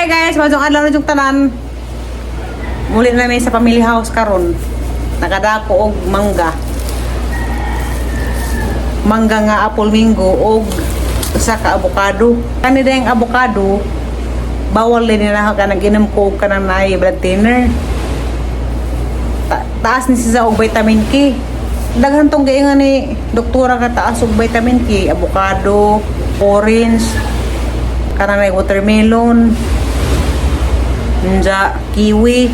Hi guys, majong adlaw na jung tanan. Muli na mi sa family house karon. Nakadako og mangga. Mangga nga apple mango og usa ka avocado. Kani dayang avocado bawal din na ka nag-inom ko og kanang naay blood thinner. Taas ni siya og vitamin K. Daghan tong giingan ni doktora nga taas og vitamin K, avocado, orange, kanang may watermelon, ninja, kiwi.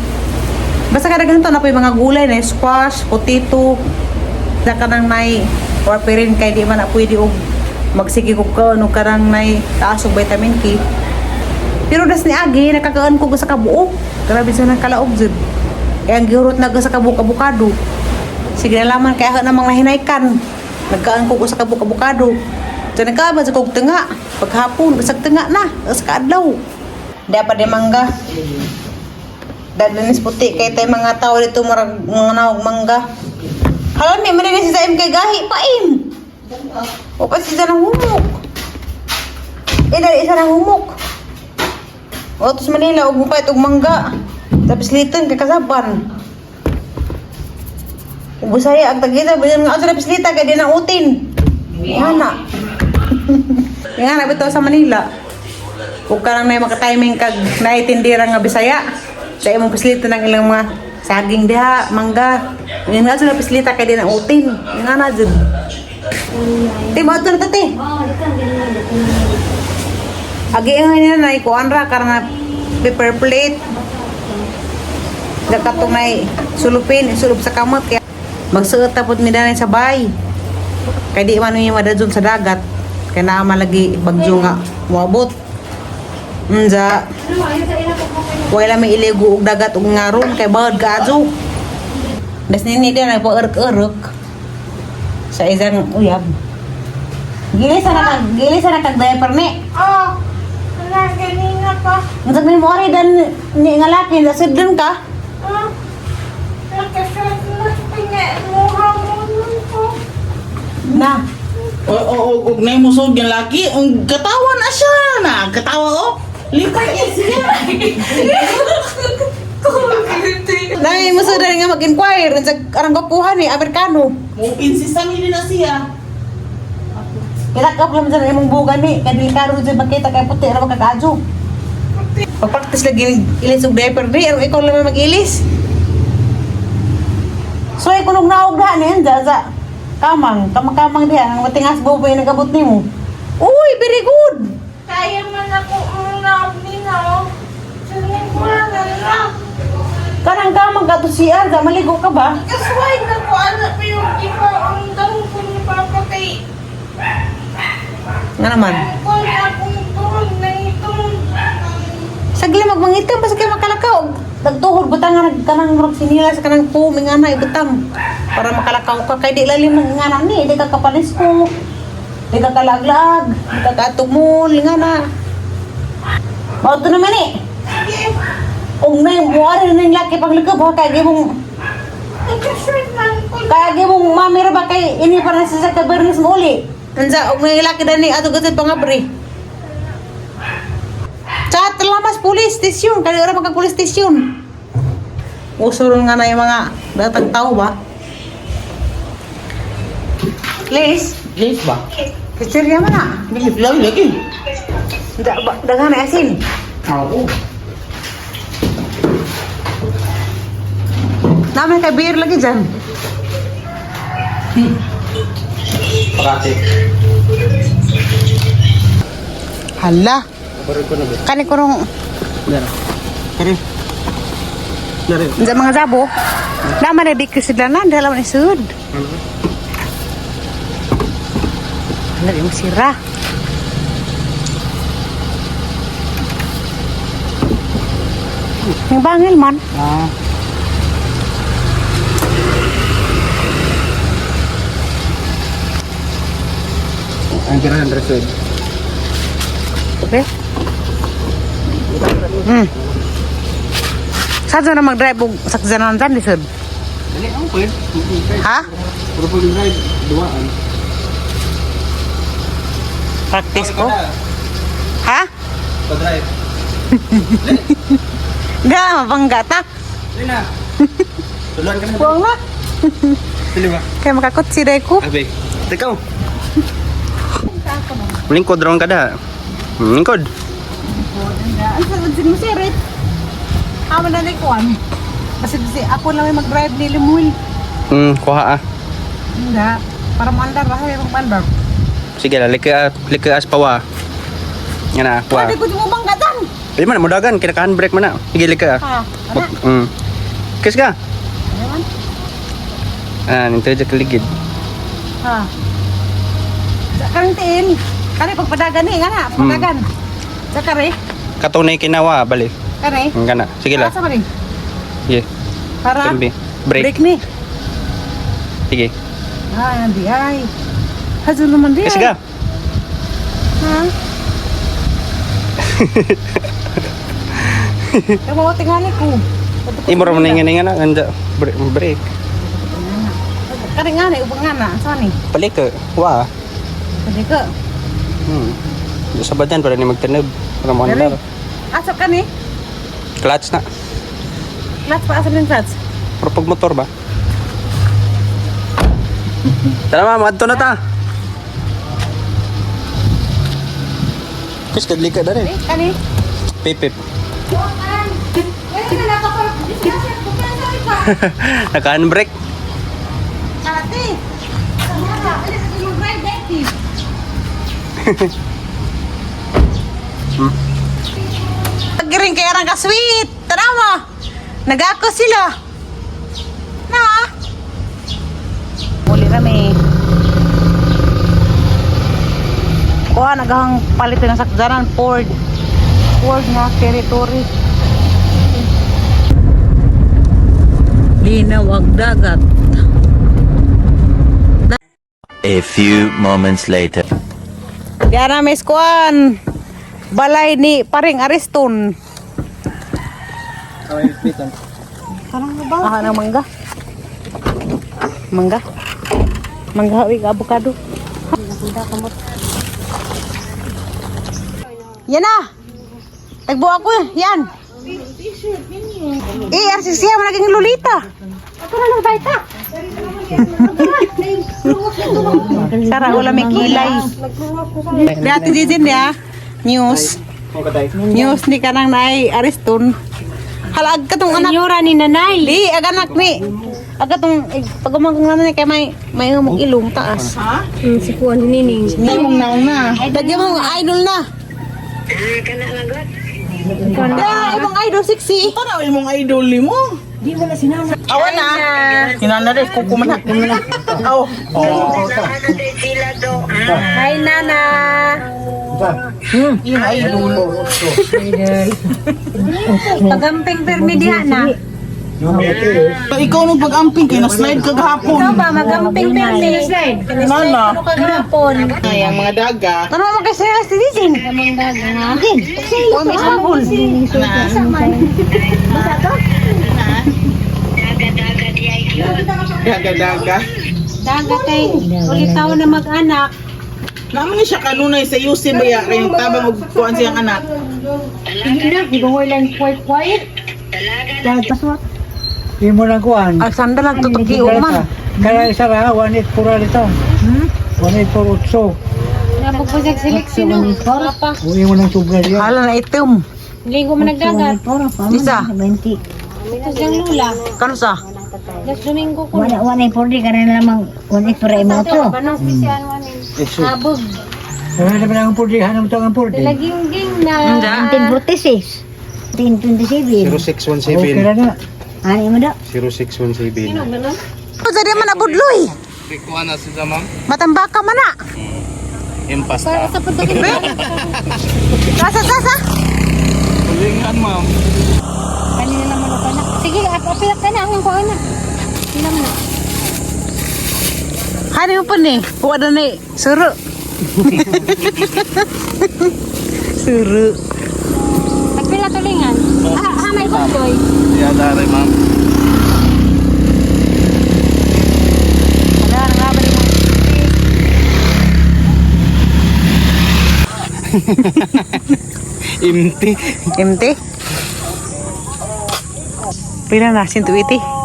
Basta kadaghan to na po yung mga gulay na squash, potato, na kanang may warperin kay di man na pwede og magsige ko ka ano kanang may taas og vitamin K. Pero das ni agi nakakaon ko sa kabuok. Grabe sa nang kalaog jud. Kaya ang gihurot na sa kabuok avocado. Sige na laman kaya namang nahinaykan. Nagkaan ko sa kabuok avocado. So nagkaba sa kog tenga. Paghapon basag tenga na sa kaadlaw. Dapat de mangga. Dadanis puti kay tay mga tao dito marag mga nawag mangga. Hala ni man si sa MK gahi pain. O pa si nang humok. Dali isa nang humok. O tos Manila og mupait og mangga. Tapos liton kay kasaban. Ubusaya ang tagita bilin nga sa pislita kay di na utin. Yana. Nga na bitaw sa Manila. Ug kanang nay maka-timing kag naitindira nga Bisaya. Sa imong pislita ng ilang mga saging diha, mangga. Nga nga sa pislita kay di na utin. Nga na jud. Ti mo na tate. Agi nga niya na ikuan ra karena paper plate. Dakatong nay sulupin, sulup sa kamot kaya magsuot tapos mi danay sa bay. Kay di man yung madadyon sa dagat. Kaya naama lagi bagyo nga moabot. Unza. Wala may iligo og dagat og ngaron kay bawad kaadyo. Das nini dia nagpa-erk-erk sa isang uyab. Gili sa kag diaper ni. Oh, wala ganina pa. Unsa may mo ari dan ni nga laki nasudon ka? Oh, nakasarap na pinga mura mo ko. Na. O na mo sud yung laki, ang katawa na siya na, katawa oh. Lipat niya siya. Nai mo sudan nga mag-inquire sa arang gapuhan ni Amerikano. Mo insista mi na siya. Kaya ka pala sa imong bugan ni kay delikado jud makita kay puti ra magkakaadyo. Pagpraktis lagi ilis og diaper di aron ikaw lang mag-ilis. So ay kunog naog da ni sa kamang diha ang matingas boboy nagabot nimo. Uy, very good. Kaya man ako una nino. Sabihin ko na lang. Kanang kamang ka to siya, da maligo ka ba? Kasway na ko anak ko yung iba ang dahon ko ni Papa kay Nga naman. ko na akong tuhon na itong Sagli magmangitam basta kay makalakaw. Nagtuhod butang nga kanang murag sinila sa kanang pumi nga na ibutang para makalakaw ka kay di lalim ng nga ni di ka kapalis ko. Di ka kalaglag, di ka katumol nga na. Mao to naman eh. Ug na yung buwari na yung laki paglikaw ha kay gimong nagkasway man ko. kaya gimong mami ra ba kay ini para sa kabernis mo uli. Anza og na yung laki dani ato gud pangabri. Chat lamas police station kali ora magka police station. Usul nga na yung mga datang tao ba? Please, Lipat ba? kisirya man na. Lipat lagi. Daghan na asin. Oo. Namin kay beer lagi dyan. Pakati. Hala. Baru ko na ba? Kani ko nung Dara. Kari. Dara. dyan mga zabo. Naman na di sila na. Dala man isud. Hala di mo sira. Yung bangil man. Ah. Ang kira 100. Okay? Saan na mag-drive og saksanan dyan, lisod? Dali ang pwede. Ha? Puro pwede ride. Duwaan. Practice ko? Ha? Pa-drive. Ga, mabangga ta. Lina. Tuluan ka na. Buang na. Pili ba? Kaya makakutsi day ko. Abe. Tekaw. Lingkod ron ka da. Lingkod. Ang sarap din mo sirit. Aman na kuan. Kasi ako lang may mag-drive ni Limuel. Kuha ah. Hindi. Para mandar ba? Hay mandar. Sige lah, lika as pawa. Yan na, kuha. Pwede ko di mo manggatan. Di mana mudagan, kinakahan break mana. Sige lika ah. Ha. Ana. Kiss ka. Ayan. Nito aja keligid. Ha. Karang tiin. Kani pagpadagan ni ngana, pagpadagan. Sa kare. Katunay kinawa, balik. Kare. Nga na. Sige lah. Asa ba rin? Sige. Para Tembe. Break. ni. Sige. Ah, di ay. Hazo naman di. Kiss ka. Ha? Kaya mo tingali ko. Imor mo na nga na. Anja. Break. Kare nga na, ubang nga na. Saan ni? Balik ka. Kuha. Pwede ka. Sa badan para ni magtanab. Para mo andar. Asap ka ni? Clutch na. Clutch pa, asap yung clutch. Pero pag motor ba? Tara ma, madto na ta. Kus kadli ka na rin. Kani? Pipip. Naka-handbrake. Ate! Pagiring kaya rang ka-sweet. Tara mo. Nag-ako sila. Na? Muli kami. Kuha, naghang palit ng sakdanan. Ford na territory. Linawag dagat. A few moments later. Diyan na, Miss Kuan. Balay ni Paring Ariston. Parang ba? Ah, ng mangga. Mangga. Mangga wig avocado. Yan na. Tagbo ako yan. RCC mo naging Lolita. Ako na lang baita. Sara wala may kilay. Dati din ya. News. News ni kanang naay Ariston. Halag ka tong anak. Yura ni nanay. Di, aganak ni. Aga tong pagumangkang nanay kay may mong ilong taas. Ha? Si Kuan Nining. Ni mong naong na. Dagyan mong idol na. Kana imong idol sexy. Para imong idol mo. Di wala sinama. Awan na. Hinana rin, kukumana. Aw. Hi Nana. Yung idol. Pagamping permi diha na. Ikaw nung pag-amping kayo, na-slide ka gahapon. Ikaw ba magamping permi? Nana. Kahapon. Ay, ang mga daga. Ano mo kasi si Dizin? Amang daga nga. Din. O may sabon. Basta to? Daga-daga. Daga kay ulitaw na mag-anak. Naman siya kanunay sa Yusuf ba ya? Kayong tabang magkuhan siyang anak. Hindi na, di ba lang quiet? Paswat. Di mo lang kuhan. Ang sandal lang tutugi man. Kaya isa ra, 1.8 pura dito. 1.8 pura utso. Napagpasag seleksyon no. Para pa. Uwi mo ng sobra diyan. Hala na itim. Linggo mo nagdagat. Isa. Ito siyang lula. Kano sa? Last Domingo ko. Wala po di karena lamang wala para imo to. Anong pisyan mo ni? Abog. Kaya naman ang purdi, hanam to ang purdi. Laging na. 1946. 1927. 0617. Okay na na. Ani mo daw. 0617. Ito dali man abudloy. Kuha na si Zamam. Matambaka man na. Impasta. Sa punta ko. Sasa. Tulingan, ma'am. Kanina naman ako na. Sige, apilak ka na. Ang kuha na. Ilam na. Hani mo pa ni. Kuha na ni. Suru. Suru. Agpila tulingan. Hamay ko doy. Iya, dari, ma'am. Wala nga ba ni mo? Imti. Empty. Pila na, 180.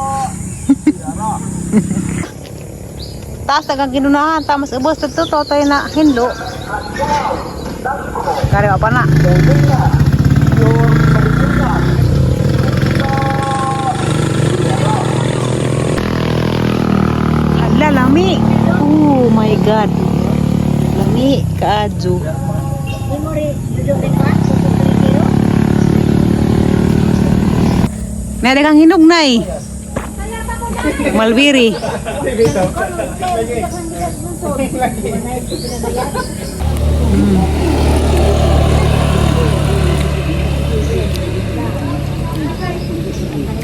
Taas na kang ginunahan, tamas ubos ito, tayo na hinlo. Kari apa na? Hala, lami. Oh my God. Lami, kaadyo. May kang hinog na eh. Malbiri.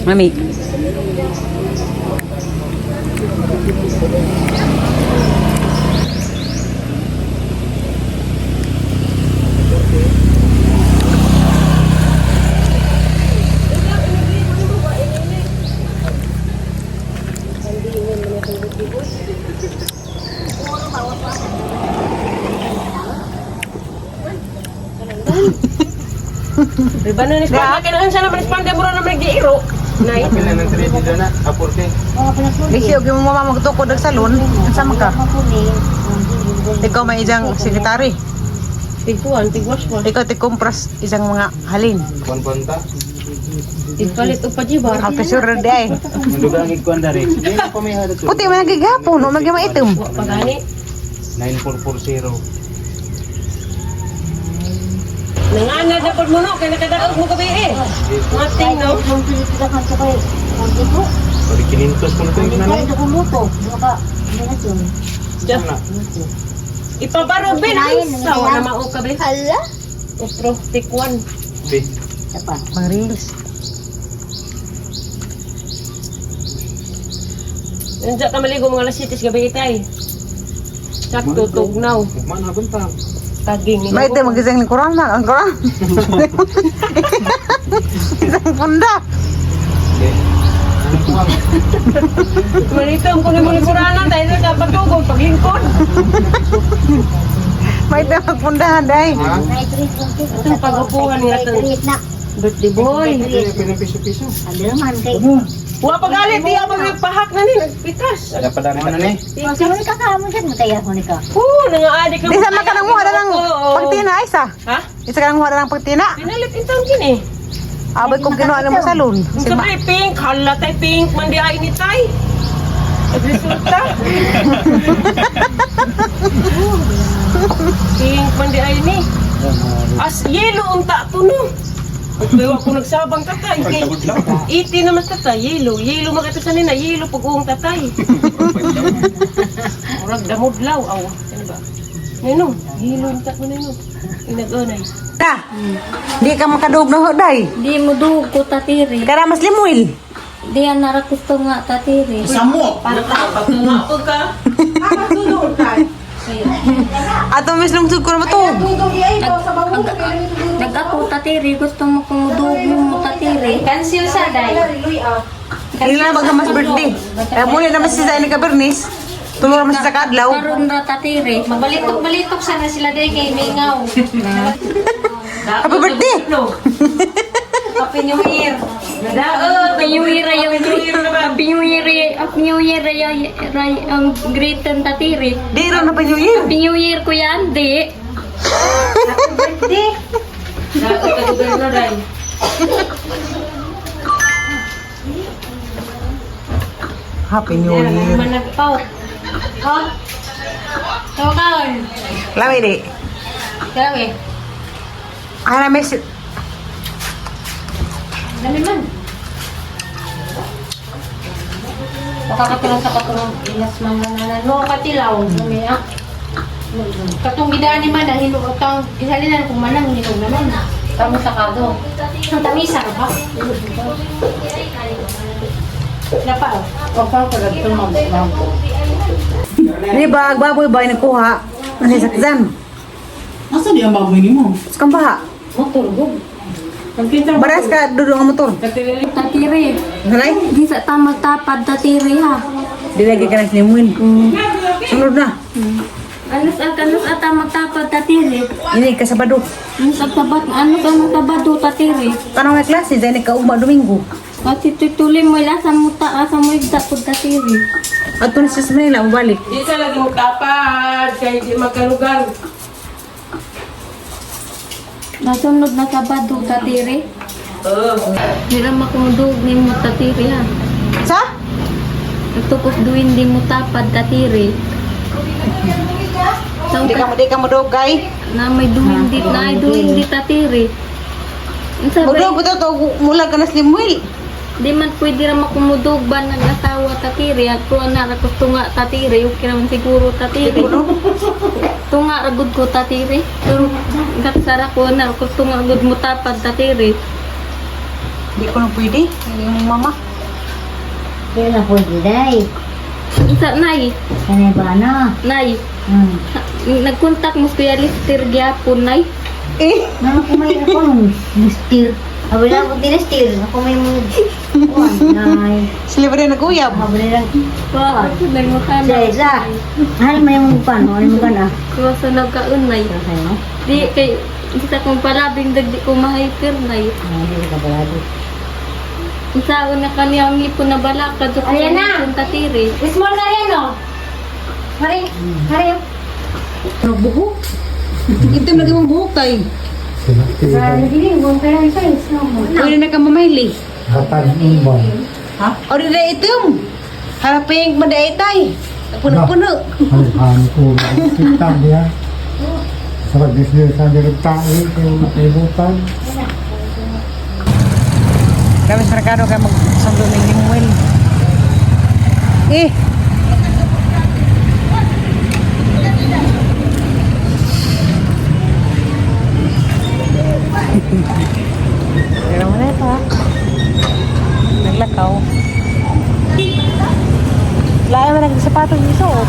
Mami. Ribano ni Spanda, kailangan siya naman Spanda, mura naman nag-iiro. Nay. Isi, huwag mo mama magtukod ng salon. Sama ka. Ikaw may isang sekretary. Tigtuan, tigwash mo. Ikaw tikumpras isang mga halin. Tigpalit o pa jibar. Ang kasura di ay. Mandugangit ko andari. Puti mo nagigapon, o magiging maitim. Pagani. 9440. Nangana dapat mo no, kaya nakadaog mo gabi eh. Mating no. Balik 500 ko na ito yung nanay. Diyan. Ipabaro bin sa wala mao ka be. Hala. Ostro stick 1. Be. Mga reels. Nandiyan ka maligo mga lasitis gabi itay. Sakto tugnaw. Mana bentang. Taging ni. Maitim, magising lingkuran na. Ang kurang. Isang punda. Malitom ko ni mga liburanan dahil sa patugong paglingkod. Maitim, magpundahan day. Itong pag-upuhan nga itong birthday boy. Pinapiso-piso. Wa pagalit di abang nagpahak na ni nagpitas. Ada pa dami na ni. Nangaadik Di sama ka nang muha na ng pagtina, Isa. Ha? Isa ka nang muha na ng pagtina. Pinalit itong kini. Abay kong ginawa ng salon. Ang sabay pink, hala tay pink, mandi ay ni tay. Resulta. Pink, mandi ay ni. As yelo unta to no. Pagbawa ko nagsabang tatay. Iti naman tatay, yelo. Yelo makita sa nina, yelo pag-uong tatay. Murag damodlaw, awa. Ano ba? Nino, yelo unta mo nino. Inag-anay. Ta, di ka makadug na hoday. Di mo dugo tatiri. Kaya mas limuil. Di yan narakusto nga tatiri. Samot. Pagkakapag ka. Ato mis lungsod ko na matug. Nag-ako tatiri. Gusto mo kung dugo mo tatiri. Cancel sa day. Hindi na magkamas birthday. Kaya muli naman si Zaini ka Bernis. Tulong naman siya sa kadlaw. Karoon na tatiri. Magbalitok-balitok sana sila day kay Mingaw. Happy birthday! Happy New Year. Happy New Year yung Happy New Year ang great and tatiri. Di rin na pa New Year. Happy New Year kuya Andi. Happy birthday. Happy New Year. Managpaut. Oh. Tawag Lami di. Grabe. Kaya na may si... Dami man. Makakatulong sa katulong ilas man nanan. No, katilaw. Lumiya. Katong gidaan ni man, hinog ang isalinan kung manang hinog naman. Tamo sa kado. Ang tamisa ba? Napa. Di ba, agbaboy ba yung nakuha? Ano yung sakzan? Asa di ang baboy ni mo? Sa kang baha? Motor go. Baras ka, dudong ang motor. Tatiri. Halay? Di sa tamag tapad tatiri ha. Di lagi ka na sinimuin. Sunod na. Anos ata magtapad tatiri. Ini ka Sabado. Anos ang magtabado tatiri. Kanang nga klase, dahil ka uma Domingo. At tutuloy mo asa mo igda po tatiri. At ito sa Manila, balik. Di sa lagi mo kapad, kaya di magkalugar. Nasunod na sabado tatiri. Di lang makumudog ni mo tatiri ha. Sa? Nagtupos duwin di mo tapad tatiri. Di ka madugay. Na may duwin di tatiri. Mudog ito to, mula ka na slimwil. Di man pwede ra makumudog ba nag-asawa tatiri at kung na ra ko tunga tatiri okay naman siguro tatiri. Tunga ra gud ko tatiri. Pero gatsara ko na ko tunga gud mo tapad tatiri. Di ko na pwede. Yung mama. Di na pwede day. Isa nay, Kanay ba na? nay. Nagkontak mo kuya Lister gyapon nay. Naman ko may ako nung mistir. Wala ko din mistir. Ako may nay. Sila ba rin nag-uyab? Habali lang. Pa, nang mo ka Sa isa. Ano may mong pan? Ano mo ka na? Kuha sa nagkaunay. Ano? Di kay kita kong palabing dagdi ko ma-hyper nay. Hindi ka balado. Isa una kaniyang ipon na balaka do ko Ayan na! tatiri. Small na yan o. Hari. Hari. Buhok. Itim lagi mong buhok tay. Hindi, huwag ka lang tayo. Pwede na ka mamayli. Hatag umbang. Ha? O rin na itim. Harapin manday tay. Puno-puno. Ang ko. Kita dia. Sarap disini sambil tahu keibutan. Kami sa merkado ka magsando ng limwil. Pero mo na ito ha. Naglakaw. Layo mo nagsapatos yung suot.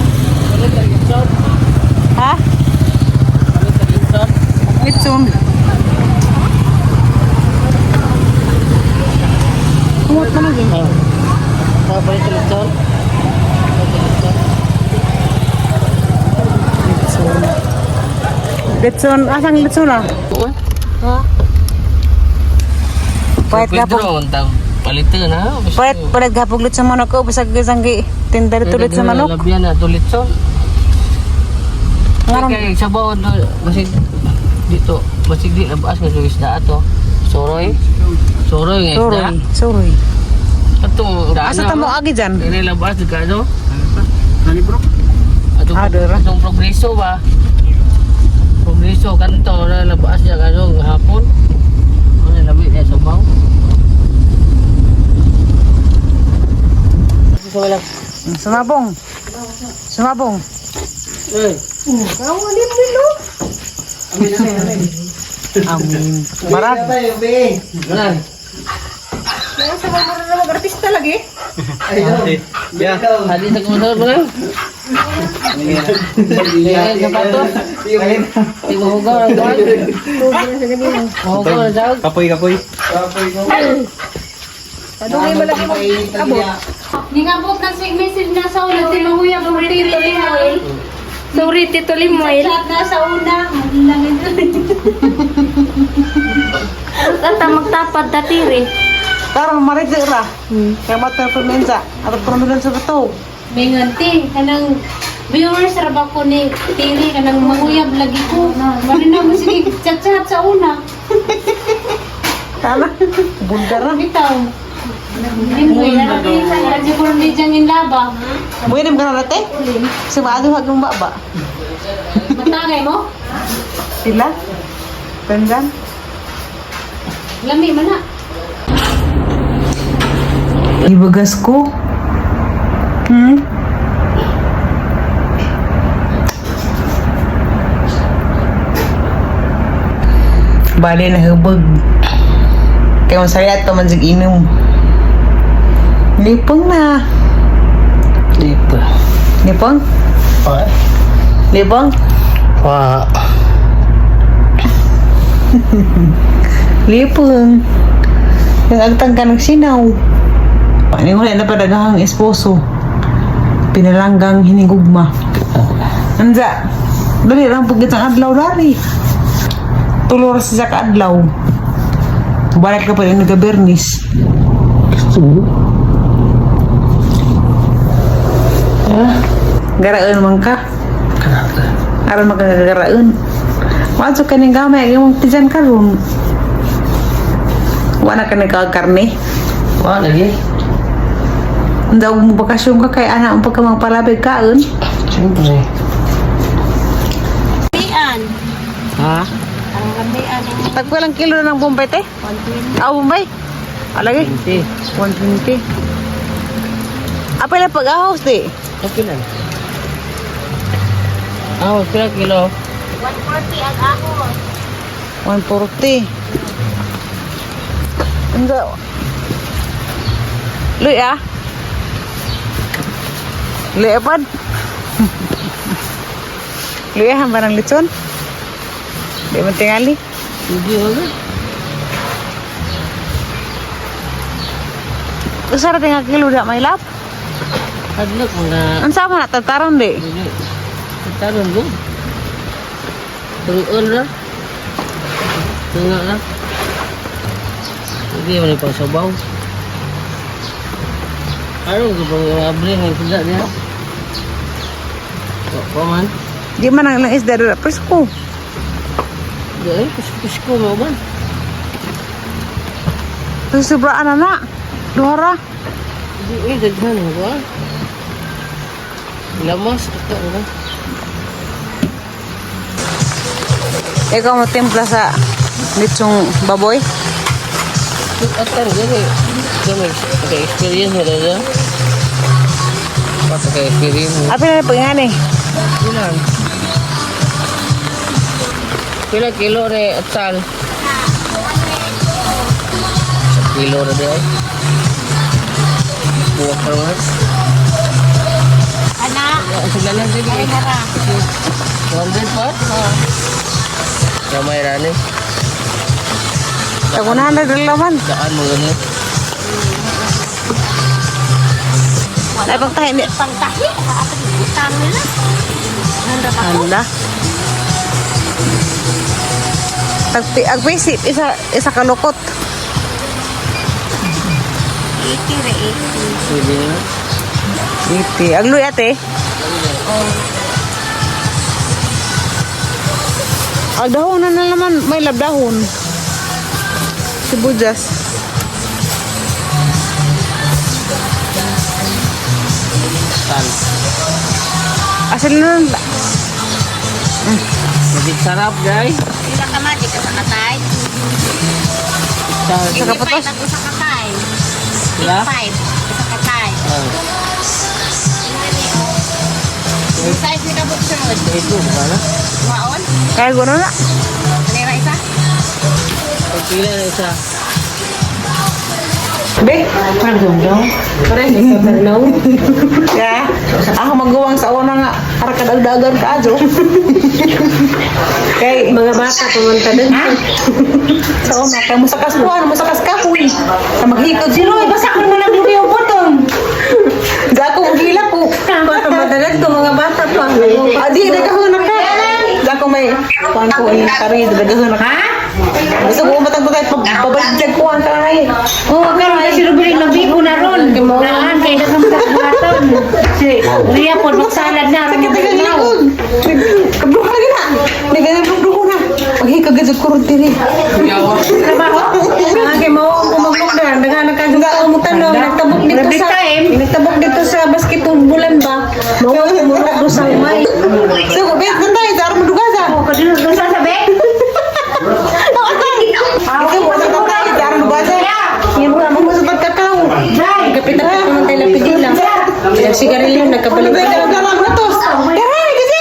Ha? Litson. Kumot mo na din. Litson. Asang litson ah? Ha? Pahit gapog. Palitan na. Pahit gapog litson manok ko. Bisag sanggi. Tinda dito litson manok. Labian na tulit so. Kaya sa bawon masig dito. Masig di labas nga sa isda ato. Soroy. Soroy nga isda. Suroy. Ato Asa tamo agi dyan? Ini labas di ka no? Nani bro? Atong progreso ba? Progreso kanto na labas niya ano hapon. Ano labi niya sa baw. Sumabong. Sumabong. Eh. Amin. Marag. Wala. Artista lagi. Ya, hadi sa kumandar ba? Yan sapato. Ti mo hugaw ang dawag. Hugaw ang dawag. Kapoy. Padungay mo lagi mo abot. Ningabot na si message na sa una si Mahuya Burtiri Limoy. Sorry Tito Limoy. Chat na sa una. Ata magtapad tatiri. Karang maridira. Kaya mata permensa. At permensa sa beto. Menganti kanang viewers ra ba ko ni tiri kanang mahuyab lagi ko. Mali na mo sige chat sa una. Tama. Bundara. Bitaw. Limoy na rin sa siguro ni Jangin Laba. Buwinim ka na natin? Sumado hagang baba. Matangay mo? Sila? Tandaan? Lami man na. Ibagas ko. Bali na hubog. Kaya masaya ito man inom. Lipong na. Lipong? Pak. Lipong? Pak. Lipong. Yung agtang ka ng sinaw. Ano wala na padagahang esposo. Pinalanggang hinigugma. Anza. Dali lang pagkit ang adlaw dari. Tulor sa kaadlaw. Balik ka pa rin nag-Bernis. Garaan man ka. Aron magkagaraan. Masuk ka ng gamay, yung tijan karon. Wala ka nagkakarne. Wala lagi. Daw mo bakasyon ka kay anak mo pagka magpalabig kaon. Siyempre. Kambian. Ha? Ang kambian. Tagwalang kilo ng Bombay te? 120. Ah, Bombay? Alagi? 20. 120. Apa lang pag-ahos di? Okay lang. Pila kilo? 140 ang ahos. 140. Enggak. Luy ah? Luy apa? Luy ah, barang lechon? Di man tingali? Hindi wala. Usara tinggal kilo dak may lap? Adlak mga... Ang sama na tataran di? Hindi. Tatanong mo. Tuloy na. Tunga na. Hindi mo pang sabaw. Ano ko pang abri ng sila niya? Wa man. Di man ang ilang isda dada presko. Dahil kusko mo man. Terus sobraan na. Duhara. Hindi daghan mo ba? Lamas ito na. Ikaw mo timpla sa lechong baboy? Atan gani. Kami experience mo dada. Pata kay experience mo. Apa na pangani? Ilan? Pila kilo re atsal? Kilo re de. Buwak karon. Anak. Sila lang din. Ay hara. 100 pa? Ramai rani. Tagunahan na dalaman. Saan mo gani? Ay pagtahi ni. Pangtahi. Utang nila. Anda. Agpisip isa kalukot. Itire. Pwede na. Iti. Agluy ate. Agdahon na naman. May labdahon. Sibuyas. Saan? Asil na lang. Magig sarap guys. Sila ka man, di ka sa katay. Sa kapatos. Ako sa katay. Sila? 5 sa katay. Yung size ni kabot sunod. Ito, baka Waon. Kaya gano'n na. Kanira isa. pagpila na isa. Be, ya, ako magawang sa una nga para kadagdagan ka ajo. Kay mga bata pumunta din. Sa una kay musakas kuan, musakas kahoy. Sa maghikod sino ay basa mo lang lubi yung butong. Ga ko gila ko. Para madalag to mga bata pa. Adi dagahon ka. Ga ko may kuan ko ini kari dagahon ka. Gusto ko matag-matag pabalik ko ang kay. Oh, karon kasi rubiling labi ko na ron. Naan kay daghang pagkaton. Si Ria pod magsalad na ron yung binaw. Kablo ka lagi na. Nagana kablo na. Paghikag gud ko ron diri. Trabaho. Nga kay mao ko maglugdan, daghan ka gud mo tanong nagtabok dito sa basketball ba. Mao ko mo sa umay. So ko bet nantay dar mo dugasa. Oh, kadino sa sabi. Ito mo sa tatay dar mo dugasa. Yan ka mo sa pagkakaw. Kapitan ka man tayo lapidin lang. Sigarilyo nagkabalik ka lang natos. Dere kasi.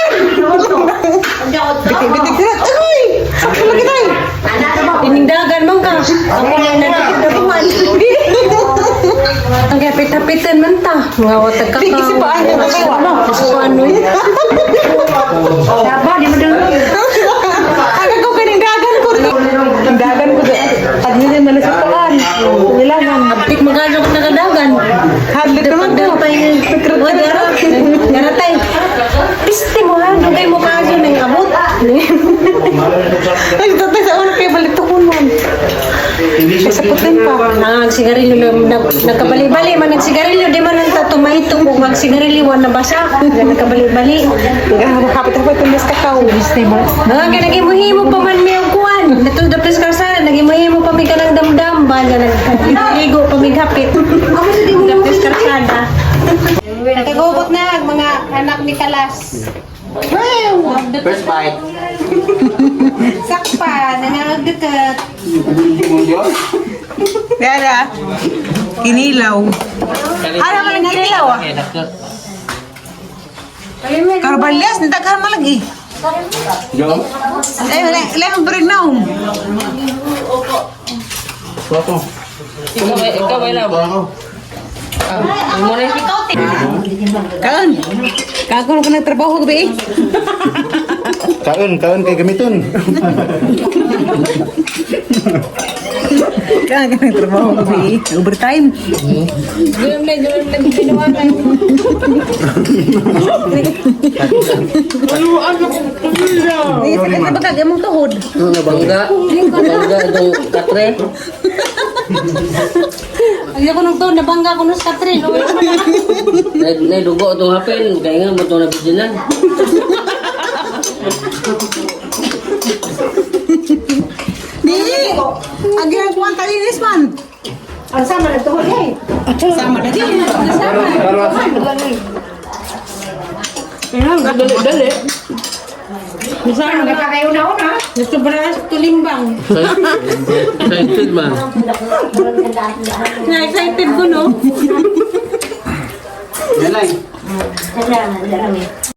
Bitik-bitik sila. Uy! Sakto lagi tayo. Inindagan mong ka. Ako na nagkakituman. Ang kapit-hapitan man ta. Nga watag ka ka. Kasi paano niya magawa? Kasi paano yun? Dapat di mo dulu. Ang ako kanindagan ko. Dagan ko. Pag nila man sa paan. Nilangan. Apik magano ko nagadagan. Hadlit naman ko. Garatay. Piste mo ha. Nagay mo kaso ng amo. Ay, tatay sa una kayo balik to kunon. Sa putin pa. Nagsigarilyo na nagkabali-bali man nagsigarilyo di man nang tatumahito kung magsigarilyo na basa nagkabali-bali Hapit-hapit yung mas kakao. mga naghimuhimo pa man may kuwan nato da pres karsada naghimuhimo pa mi kanang damdam ba nga nagligo pa mi hapit da pres karsada Nagkagubot na ang mga anak ni Kalas. First bite. Sakpa, nangangagat. Kaya kinilaw. Ano man ang kinilaw ah? Karbalyas, nagdagan malagi. Lemon bread na um. Ikaw ay lang. Kaon. Kaon ko nagtrabaho gabi eh. Kaon kay gamiton. Kaon ka nagtrabaho gabi eh. Overtime. Sa bagay among tuhod. Bangga itong katre. Ay ako nung to nabangga ko nung sa katrin Dugo itong hapin. Kaya nga mo itong nabidinan. Dili. Ang ginagawa ang talinis man. ang sama na tuhod eh Sama na din. Dali. Misal nagkakauna-una Gusto ba na tulimbang? Excited man. Na-excited ko no? Yan lang. Salamat, salamat.